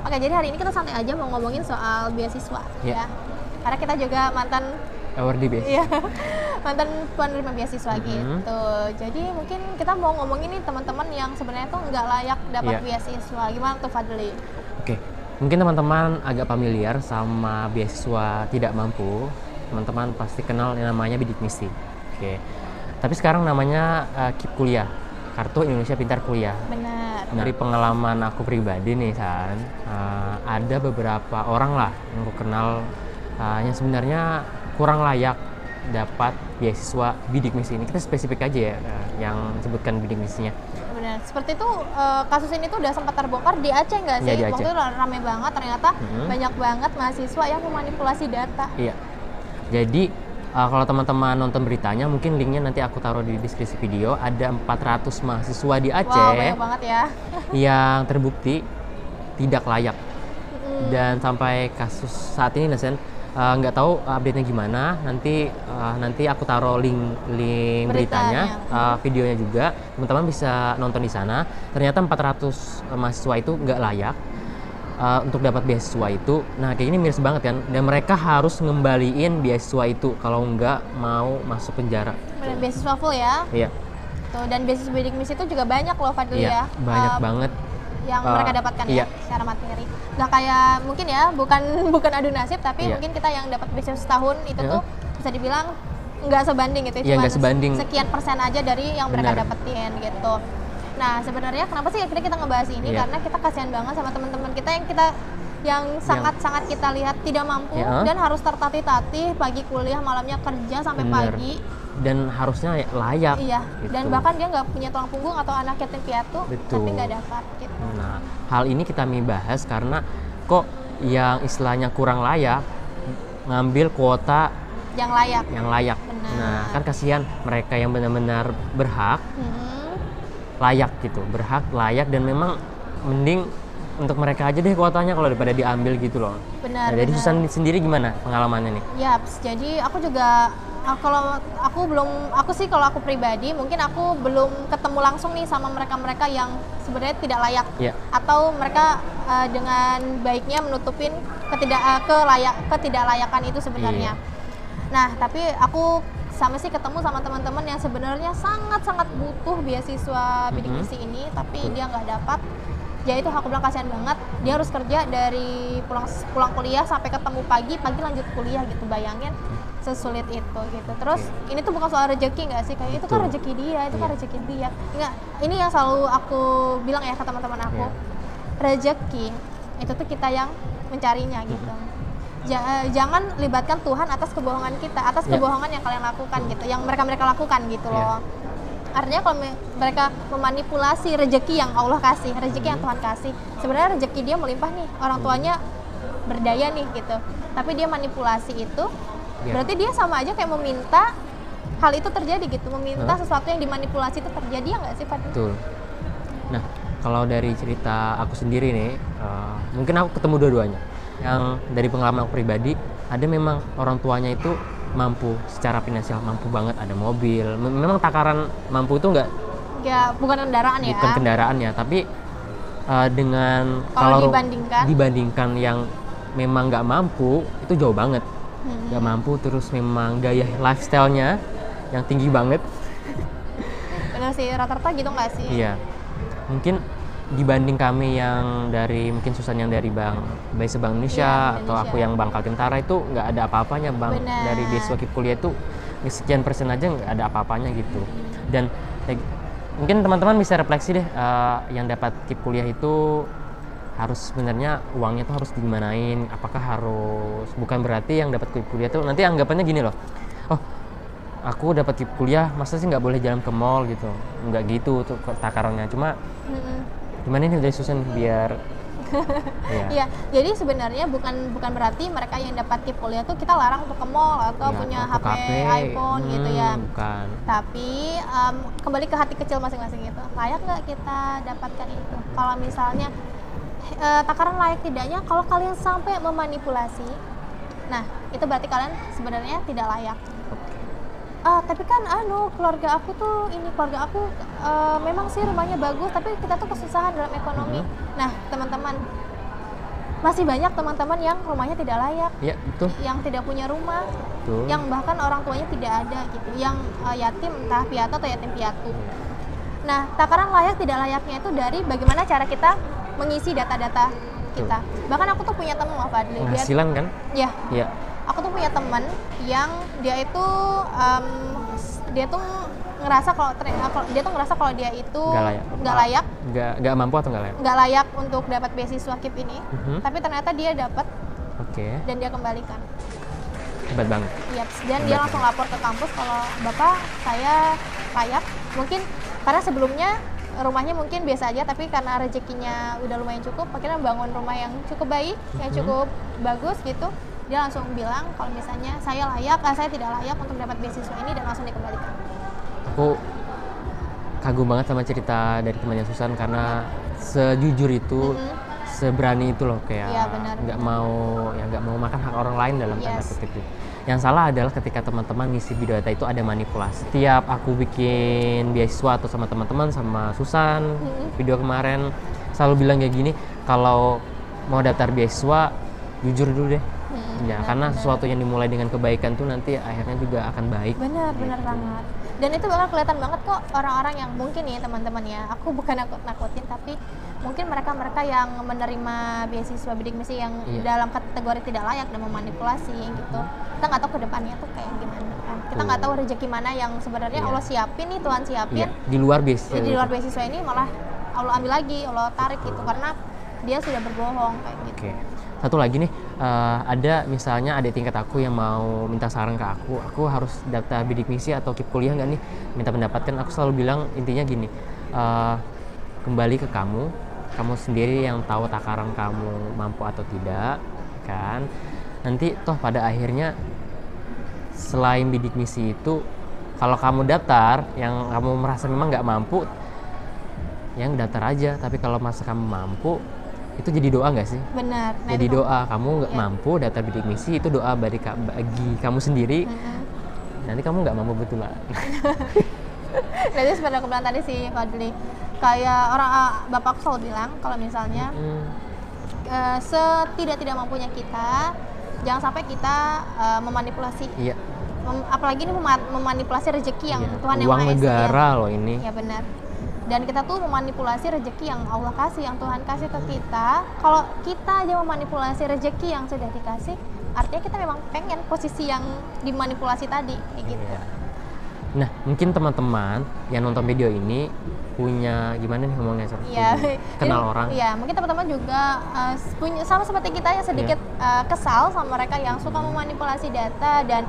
Oke, jadi hari ini kita santai aja mau ngomongin soal beasiswa Yeah. ya. Karena kita juga mantan awardee beasiswa. Iya, mantan penerima beasiswa gitu. Jadi mungkin kita mau ngomongin nih teman-teman yang sebenarnya tuh nggak layak dapat Iya. beasiswa. Gimana tuh Fadli? Oke, mungkin teman-teman agak familiar sama beasiswa tidak mampu. Teman-teman pasti kenal yang namanya bidik misi. Oke, tapi sekarang namanya KIP Kuliah, Kartu Indonesia Pintar Kuliah. Benar. Dari pengalaman aku pribadi nih San, ada beberapa orang lah yang aku kenal yang sebenarnya kurang layak dapat beasiswa bidik misi ini. Kita spesifik aja ya yang sebutkan bidik misinya. Benar. Seperti itu kasus ini tuh udah sempat terbongkar di Aceh nggak sih? Iya, di Aceh. Waktu itu rame banget, ternyata banyak banget mahasiswa yang memanipulasi data. Iya. Jadi kalau teman-teman nonton beritanya, mungkin linknya nanti aku taruh di deskripsi video. Ada 400 mahasiswa di Aceh Wow, banyak banget ya. yang terbukti tidak layak. Dan sampai kasus saat ini Nasen, nggak tahu update-nya gimana. Nanti aku taruh link beritanya, videonya juga. Teman-teman bisa nonton di sana. Ternyata 400 mahasiswa itu nggak layak untuk dapat beasiswa itu. Nah, kayak ini miris banget kan. Dan mereka harus ngembaliin beasiswa itu kalau nggak mau masuk penjara. Benar, beasiswa full ya. Iya. Tuh, dan beasiswa bidik misi itu juga banyak loh Fadli Iya, ya. banyak banget yang mereka dapatkan iya. ya secara materi. Nggak kayak mungkin ya, bukan adu nasib, tapi Iya. mungkin kita yang dapat beasiswa setahun itu tuh bisa dibilang nggak sebanding gitu. Iya, Cuma nggak sebanding. sekian persen aja dari yang mereka Benar. dapetin gitu. Nah, sebenarnya kenapa sih akhirnya kita ngebahas ini? Iya. Karena kita kasihan banget sama teman-teman kita yang sangat-sangat kita lihat tidak mampu dan harus tertatih-tatih, pagi kuliah, malamnya kerja sampai Bener. pagi. Dan harusnya layak. Iya, gitu. dan bahkan dia nggak punya tulang punggung atau anak yatim piatu, Betul. tapi nggak dapat gitu. Nah, hal ini kita bahas karena kok yang istilahnya kurang layak ngambil kuota Yang layak. yang layak. Benar. Nah, kan kasihan mereka yang benar-benar berhak, layak gitu, berhak, layak, dan memang mending untuk mereka aja deh kuotanya kalau daripada diambil gitu loh. Benar. Nah, jadi benar. Susan sendiri gimana pengalamannya nih? Yaps, jadi aku juga kalau aku pribadi mungkin aku belum ketemu langsung nih sama mereka-mereka yang sebenarnya tidak layak Iya. atau mereka dengan baiknya menutupin ketidaklayakan itu sebenarnya. Iya. Nah, tapi aku ketemu sama teman-teman yang sebenarnya sangat-sangat butuh beasiswa bidik misi ini, tapi dia nggak dapat. Jadi itu aku bilang kasihan banget. Dia harus kerja dari pulang kuliah sampai ketemu pagi lanjut kuliah gitu. Bayangin sesulit itu gitu. Terus ini tuh bukan soal rezeki nggak sih? Kayak itu kan rezeki dia, itu kan rezeki dia. Enggak, ini yang selalu aku bilang ya ke teman-teman aku. Rezeki itu tuh kita yang mencarinya gitu. Jangan libatkan Tuhan atas kebohongan kita, atas kebohongan yang kalian lakukan gitu, yang mereka lakukan gitu loh. Artinya kalau mereka memanipulasi rezeki yang Allah kasih, rezeki yang Tuhan kasih, sebenarnya rezeki dia melimpah nih, orang tuanya berdaya nih gitu, tapi dia manipulasi itu, berarti dia sama aja kayak meminta hal itu terjadi gitu, meminta sesuatu yang dimanipulasi itu terjadi, ya nggak sih Fadli? Betul. Nah, kalau dari cerita aku sendiri nih, mungkin aku ketemu dua-duanya. Yang dari pengalaman aku pribadi, ada memang orang tuanya itu mampu secara finansial, mampu banget, ada mobil. Memang takaran mampu itu bukan kendaraan ya. Bukan kendaraan ya, tapi dengan kalau dibandingkan yang memang nggak mampu, itu jauh banget. Nggak mampu, terus memang gaya lifestyle-nya yang tinggi banget. Benar sih, rata-rata gitu nggak sih? Iya, mungkin dibanding kami yang dari mungkin Susan yang dari Bank Indonesia, atau aku yang Bank Kaltentara, itu nggak ada apa-apanya. Dari beasiswa KIP Kuliah itu sekian persen aja nggak ada apa-apanya gitu. Dan mungkin teman-teman bisa refleksi deh, yang dapat KIP Kuliah itu harus sebenarnya uangnya tuh harus dimanain. Apakah harus, bukan berarti yang dapat KIP Kuliah tuh nanti anggapannya gini loh, oh aku dapat KIP Kuliah masa sih nggak boleh jalan ke mall gitu. Nggak gitu tuh takarannya. Cuma gimana nih dari Susan biar Iya, jadi sebenarnya bukan berarti mereka yang dapat KIP Kuliah tuh kita larang untuk ke mall atau punya HP, iPhone gitu ya. Bukan. Tapi kembali ke hati kecil masing-masing gitu. Layak nggak kita dapatkan itu? Kalau misalnya takaran layak tidaknya, kalau kalian sampai memanipulasi, nah itu berarti kalian sebenarnya tidak layak. Tapi kan keluarga aku memang sih rumahnya bagus, tapi kita tuh kesusahan dalam ekonomi. Nah teman-teman, masih banyak teman-teman yang rumahnya tidak layak, Ya, betul. yang tidak punya rumah, Betul. yang bahkan orang tuanya tidak ada gitu, yang yatim, entah piatu atau yatim piatu. Nah, takaran layak tidak layaknya itu dari bagaimana cara kita mengisi data-data kita. Bahkan aku tuh punya teman, Pak Fadli, Penghasilan kan? ya, Ya. aku tuh punya teman yang dia itu dia tuh ngerasa kalau dia itu Nggak layak. Nggak mampu atau nggak layak? nggak layak untuk dapat beasiswa KIP ini, tapi ternyata dia dapat Oke. dan dia kembalikan. Hebat banget. Iya, dan dia langsung lapor ke kampus kalau Bapak saya layak. Mungkin karena sebelumnya rumahnya mungkin biasa aja, tapi karena rezekinya udah lumayan cukup, akhirnya bangun rumah yang cukup baik, yang cukup bagus gitu. Dia langsung bilang kalau misalnya saya tidak layak untuk dapat beasiswa ini, dan langsung dikembalikan. Aku kagum banget sama cerita dari temannya Susan karena sejujur itu, seberani itu loh, kayak Iya, benar. nggak mau makan hak orang lain dalam tanda Yes. kutip. Yang salah adalah ketika teman-teman ngisi biodata itu ada manipulasi. Setiap aku bikin beasiswa atau sama teman-teman, sama Susan video kemarin selalu bilang kayak gini, kalau mau daftar beasiswa jujur dulu deh. Ya, karena sesuatu yang dimulai dengan kebaikan tuh nanti akhirnya juga akan baik. Benar banget. Dan itu bakal kelihatan banget kok orang-orang yang mungkin nih teman-teman ya, aku bukan nakutin, tapi mungkin mereka yang menerima beasiswa bidik misi yang dalam kategori tidak layak dan memanipulasi gitu. Kita nggak tahu ke depannya tuh kayak gimana kan. Kita nggak tahu rezeki mana yang sebenarnya Allah siapin nih, Tuhan siapin. Di luar beasiswa. Di luar beasiswa ini malah Allah ambil lagi, Allah tarik gitu karena dia sudah berbohong kayak gitu. Oke. Satu lagi nih, ada misalnya adik tingkat aku yang mau minta saran ke aku harus daftar bidik misi atau KIP kuliah nggak nih? Minta pendapat kan, aku selalu bilang intinya gini, kembali ke kamu sendiri yang tahu takaran kamu mampu atau tidak, kan? Nanti toh pada akhirnya selain bidik misi itu, kalau kamu daftar yang kamu merasa memang nggak mampu, yang daftar aja. Tapi kalau masa kamu mampu, itu jadi doa nggak sih? Benar. Jadi doa, kamu nggak mampu daftar bidik misi, itu doa bagi kamu sendiri. Nanti kamu nggak mampu betulan. Nah, itu sebenarnya aku bilang tadi sih, Fadli, kayak bapakku selalu bilang kalau misalnya setidak mampunya kita, jangan sampai kita memanipulasi. Iya. Apalagi ini memanipulasi rezeki yang Tuhan yang Uang Maha Esa. negara loh ini. Ya benar. Dan kita tuh memanipulasi rezeki yang Allah kasih, yang Tuhan kasih ke kita. Kalau kita aja memanipulasi rezeki yang sudah dikasih, artinya kita memang pengen posisi yang dimanipulasi tadi, kayak gitu. Iya. Nah, mungkin teman-teman yang nonton video ini punya gimana nih ngomongnya, Iya. kenal orang. Iya, mungkin teman-teman juga punya sama seperti kita yang sedikit kesal sama mereka yang suka memanipulasi data dan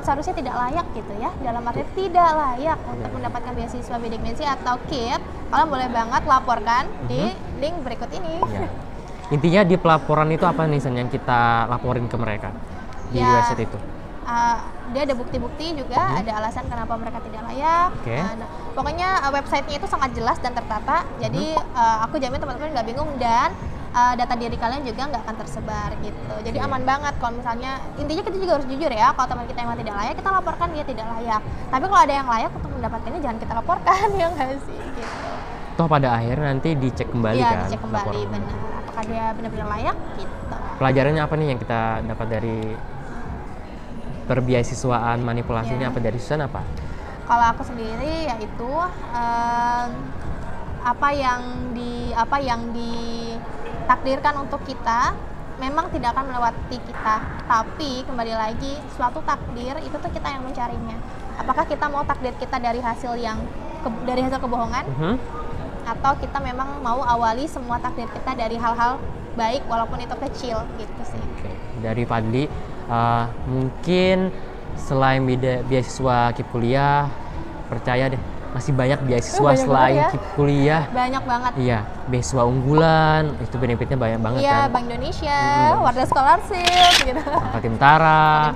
seharusnya tidak layak gitu ya, dalam arti tidak layak untuk mendapatkan beasiswa bidik misi atau KIP. Kalian boleh banget laporkan di link berikut ini. Ya. Intinya di pelaporan itu apa nih San, yang kita laporin ke mereka di website itu? Dia ada bukti-bukti juga, ada alasan kenapa mereka tidak layak. Nah, pokoknya websitenya itu sangat jelas dan tertata. Jadi aku jamin teman-teman nggak bingung, dan data diri kalian juga nggak akan tersebar gitu. Jadi aman banget kalau misalnya, intinya kita juga harus jujur ya, kalau teman kita yang tidak layak, kita laporkan dia tidak layak. Tapi kalau ada yang layak untuk mendapatkannya, jangan kita laporkan, ya nggak sih gitu. Toh pada akhirnya nanti dicek kembali kan? Iya, dicek kembali, benar. Apakah dia benar-benar layak gitu. Pelajarannya apa nih yang kita dapat dari perbeasiswaan manipulasi ini, apa dari Susan apa? Kalau aku sendiri yaitu apa yang ditakdirkan untuk kita memang tidak akan melewati kita, tapi kembali lagi suatu takdir itu tuh kita yang mencarinya. Apakah kita mau takdir kita dari hasil kebohongan, atau kita memang mau awali semua takdir kita dari hal-hal baik walaupun itu kecil gitu sih. Oke. Dari Fadli, mungkin selain beasiswa KIP kuliah, percaya deh masih banyak beasiswa banyak selain ya. KIP kuliah. Banyak banget. Iya, beasiswa unggulan itu benefitnya banyak banget Iya, kan. Bank Indonesia, Wardah Scholarship gitu. Kaltara,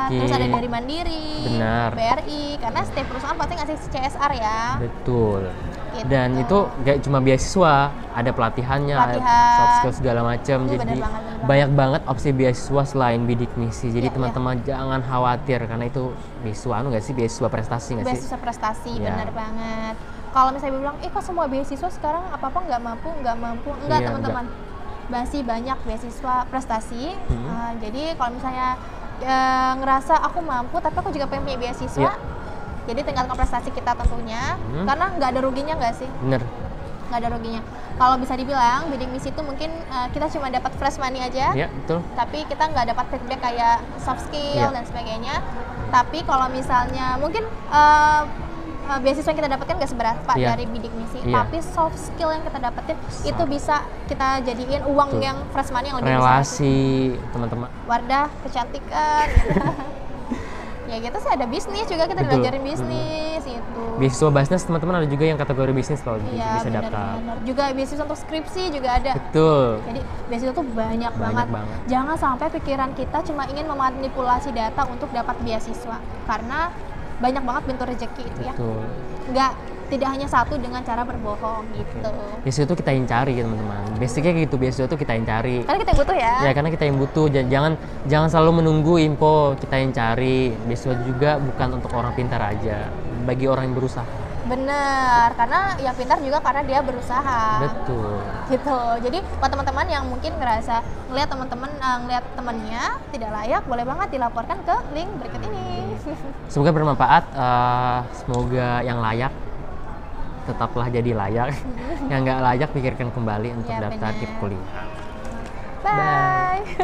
Terus ada dari Mandiri, benar. BRI, karena setiap perusahaan pasti ngasih CSR ya. Betul. Gitu. Dan itu gak cuma beasiswa, ada pelatihannya, soft skill segala macam. Jadi bener banget. banyak banget opsi beasiswa selain bidik misi. Jadi Iya, teman-teman jangan khawatir karena itu beasiswa beasiswa prestasi nggak sih? Beasiswa prestasi, Iya. benar banget. Kalau misalnya bilang, kok semua beasiswa sekarang apa-apa nggak mampu. Enggak, Iya, teman-teman. masih banyak beasiswa prestasi. Jadi kalau misalnya ngerasa aku mampu tapi aku juga pengen punya beasiswa, jadi tingkatkan prestasi kita tentunya, karena nggak ada ruginya nggak sih? Bener. Nggak ada ruginya. Kalau bisa dibilang bidik misi itu mungkin kita cuma dapat fresh money aja, Iya, betul. tapi kita nggak dapat feedback kayak soft skill dan sebagainya. Tapi kalau misalnya mungkin beasiswa yang kita dapatkan nggak seberapa dari bidik misi, tapi soft skill yang kita dapetin itu bisa kita jadiin uang yang fresh money yang lebih besar. Relasi teman-teman. Wardah, kecantikan. Gitu. Ya gitu sih, ada bisnis juga, kita belajarin bisnis itu. Beasiswa Basnas teman-teman ada juga yang kategori bisnis loh, Iya, bisa daftar. Bener. Juga beasiswa untuk skripsi juga ada. Betul. Jadi beasiswa tuh banyak banget. Jangan sampai pikiran kita cuma ingin memanipulasi data untuk dapat beasiswa, karena banyak banget pintu rezeki itu ya. Betul. Tidak hanya satu dengan cara berbohong gitu. Beasiswa itu kita yang cari ya teman-teman. Basicnya gitu, beasiswa itu kita yang cari. Karena kita yang butuh ya. Ya karena kita yang butuh. Jangan selalu menunggu info, kita yang cari. Beasiswa juga bukan untuk orang pintar aja, bagi orang yang berusaha. Bener, karena yang pintar juga karena dia berusaha. Betul. Gitu. Jadi buat teman-teman yang mungkin ngerasa ngelihat teman-teman ngelihat temannya tidak layak, boleh banget dilaporkan ke link berikut ini. Semoga bermanfaat. Semoga yang layak tetaplah jadi layak. Yang nggak layak pikirkan kembali untuk daftar di kuliah. Bye.